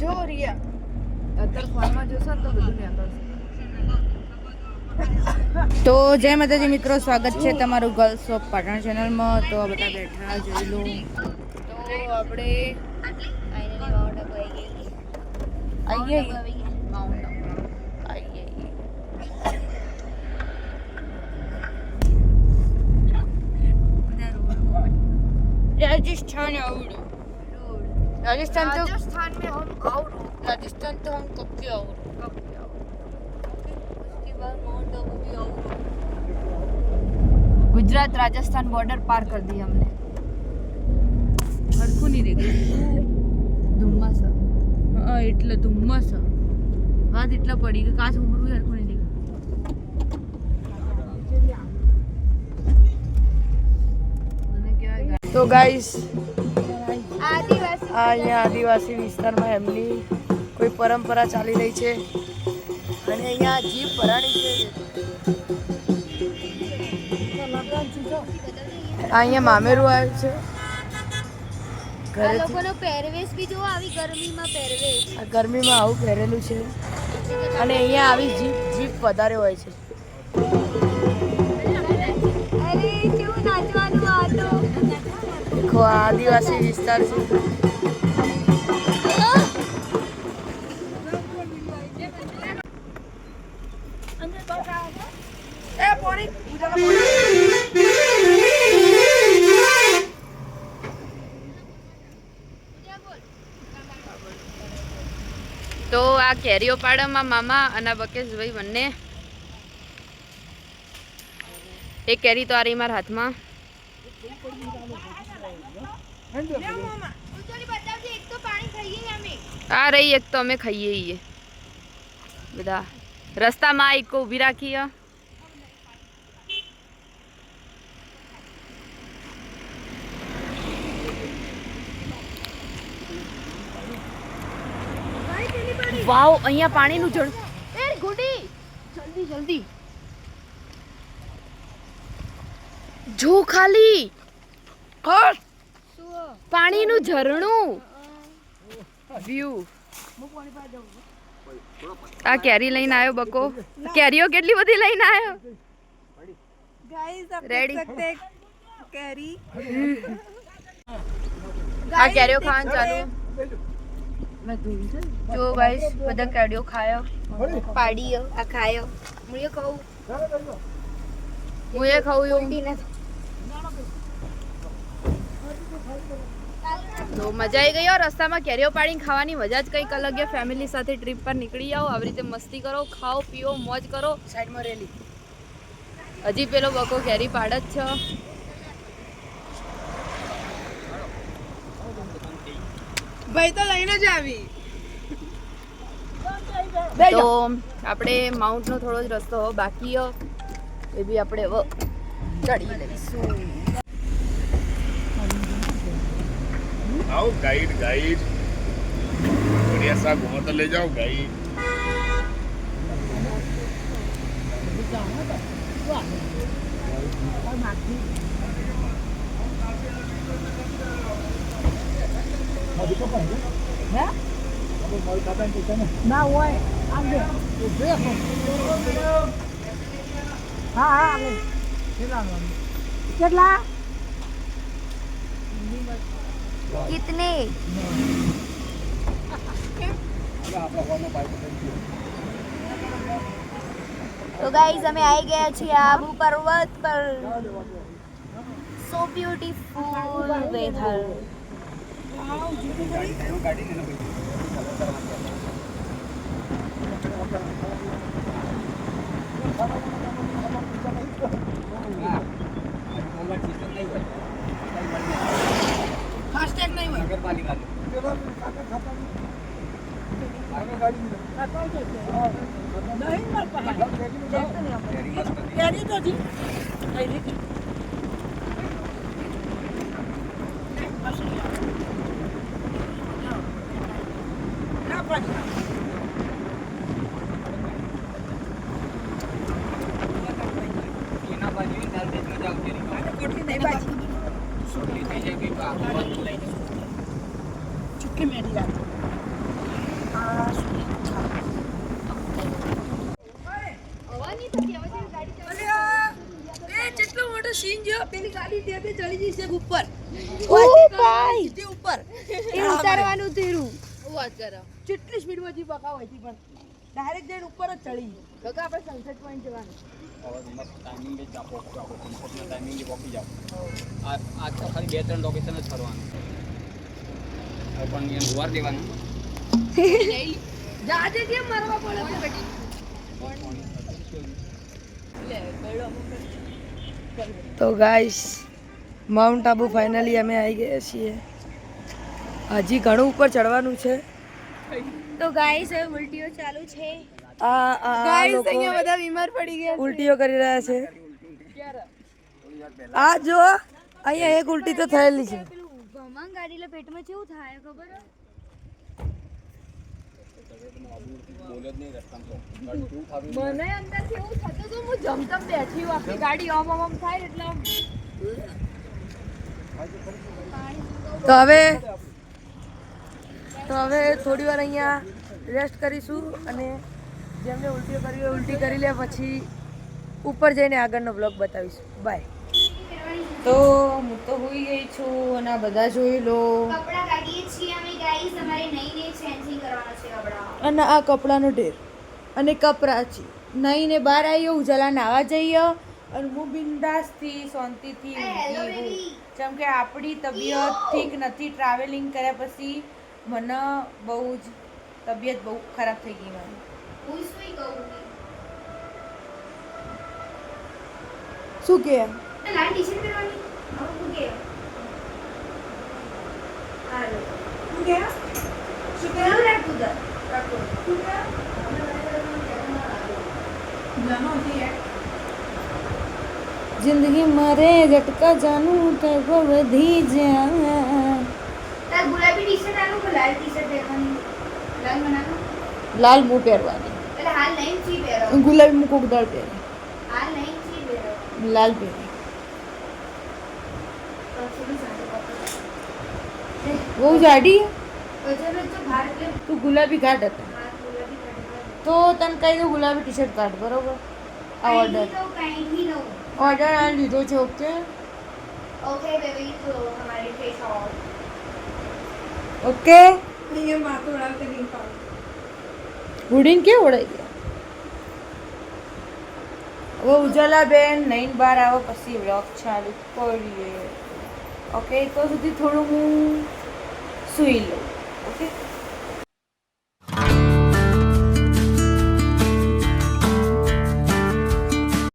જો રિયા અત્યારે ફોનમાં જોશો ને તો બધું નીકળશે. તો જય માતાજી મિત્રો, સ્વાગત છે તમારું ગર્લ્સ ઓફ પાટણ ચેનલમાં. તો આ બધા બેઠા જોઈ લો. તો આપણે राजस्थान आउट राजस्थान में हम आउट राजस्थान तो हम कब के आउट उसके बाद माउंट आबू भी आउट. गुजरात राजस्थान बॉर्डर पार कर दी हमने. हरखू नहीं देखे धुम्मस हाँ એટલે ધુમ્મસ વાત એટલા પડી કે કાચ ઉમરું હરખું નહીં દેખા. તો ગાઈસ અહીંયા આદિવાસી વિસ્તારમાં એમની કોઈ પરંપરા ચાલી રહી છે અને અહીંયા જીપ ભરાણી છે. અહીંયા મામેરું આવ્યું છે. લોકોનો પહેરવેશ બી જો આવી ગરમીમાં પહેરવેશ. આ ગરમીમાં આવું પહેરેલું છે અને અહીંયા આવી જીપ વધારે હોય છે. અરે કેવું નાચવાનું આ તો. દેખો આ આદિવાસી વિસ્તાર છે. તો આ કેરીઓ પાડામાં મામા અને બકેશભાઈ બંને. એક કેરી તો આ રહી મારા હાથમાં. આ રહી એક તો અમે ખાઈએ છીએ બધા. રસ્તામાં એક ઊભી રાખી. વાવ અહીંયા પાણીનું જળ. એ ગુડી જલ્દી જલ્દી જો ખાલી પાણીનું ઝરણું વ્યૂ. આ કેરી લઈને આવ્યો બકો. કેરીઓ કેટલી બધી લઈને આવ્યો રેડી. કેરી આ કેરીઓ ખાવાનું ચાલુ. જો ગાઈસ બધા કેરીઓ ખાયો પાડીયો આ ખાયો મુએ કહું હું એ ખાઉં એવું. તો મજા આવી ગઈ. રસ્તામાં કેરીઓ પાડીને ખાવાની મજા જ કંઈક અલગ છે. ફેમિલી સાથે ટ્રીપ પર નીકળી જાઓ, આવી રીતે મસ્તી કરો, ખાઓ પીઓ, મોજ કરો. સાઈડમાં રેલી હજી પેલો બકો કેરી પાડ જ છે. ભાઈ તો લઈને જ આવી. તો આપણે માઉન્ટનો થોડો જ રસ્તો બાકી એ બી આપણે ચડી લઈશું. आओ गाइड गाइड बढ़िया सा घूमो तो ले जाओ गाइड. ના હોય આગે હા હા કેટલા कितने तो गाइस हमें आई गया છીએ આબુ પર્વત પર. So beautiful weather. फास्टैग नहीं हुआ नगरपालिका कैरी तो जी चुटकी मेरी જેટલો મોટો સીન જો પેલી ગાડી તે બે ચડી જશે ઉપર ઉપર એ ઉતારવાનું તેરું વાત કરો કેટલી સ્પીડમાં જી બકાવ હતી પણ ડાયરેક્ટ જઈને ઉપર જ ચડી કાકા આપણે સનસેટ પોઈન્ટ જવાનું ટાઈમિંગ જ આપો ટાઈમિંગ પહોંચી જાઓ આ તો ખાલી 2-3 લોકેશન જ ફરવાનું પણ એને વાર દેવાનું જાજે કેમ મારવા પડે તો ગાઈસ માઉન્ટ આબુ ફાઇનલી અમે આવી ગયા છીએ હજી ઘણું ઉપર ચડવાનું છે તો ગાઈસ હવે ઉલટીઓ ચાલુ છે આ લોકો બધા બીમાર પડી ગયા ઉલટીઓ કરી રહ્યા છે આ જો અહીંયા એક ઉલટી તો થયેલી છે પેલું ભમંગ ગાડી પેટમાં કેવું થાય ખબર હે? મને અંદરથી એવું થતું હતું હું જમતમ બેઠી હું આખી ગાડી ઓમ થાય એટલે આમ તો હવે થોડી વાર અહીંયા રેસ્ટ કરીશું અને જેમને ઉલટીઓ કરવી હોય ઉલટી કરી લે પછી ઉપર જઈને આગળનો બ્લોગ બતાવીશું બાય તો હું તો હોઈ ગઈ છું અને આ બધા જોઈ લો કપડાં કાઢીએ છીએ અમે ગાઈસ અમારે નહીં ચેન્જિંગ કરવાનો છે કપડાં અને આ કપડાનો ઢેર અને કપરાચી નહીં ને બહાર આવ્યો ઉજાલા નાવા જઈએ અને હું બિંદાસથી શાંતિથી હેલો ઊંઘી બેબી હું. કેમ કે આપણી તબિયત ઠીક નથી ટ્રાવેલિંગ કર્યા પછી મને બહુ જ તબિયત બહુ ખરાબ થઈ ગઈ મને હું સુઈ ગઉં શું કે લાલ ટી-શર્ટ પહેરવાની હવે હું કે હાલો શું કે શું પહેરવું રાખું દર રાખો જિંદગી મારે ઝટકા જાનું તો વધી જા તાર ગુલાબી ટી-શર્ટ આનું કે લાલ ટી-શર્ટ પહેરવાની લાલ બનાવો લાલ મું પહેરવાની એટલે હાલ નહીં ચી પહેરો ગુલાબી મું કોક દાળ પહેરે હાલ નહીં ચી પહેરો લાલ પહેરે પછી બી સાંજે કપડાં બહુ જાડી વજન જ તો ભાર એટલે તું ગુલાબી ઘાટ હતા હાથ ગુલાબી કાઢવા તો તને કહી દઉં ગુલાબી ટી શર્ટ કાઢ બરોબર આ ઓર્ડર कहीं भी नो ઓર્ડર આ લીધો છે ઓકે ओके बेबी तो हमारे फेस ऑल ઓકે ઉડીને કે ઉડાઈ ગયા હવે ઉજાલા બેન નઈન બાર આવે પછી વ્લોગ ચાલુ કરીએ ઓકે તો સુધી થોડું હું સૂઈ લઉં ઓકે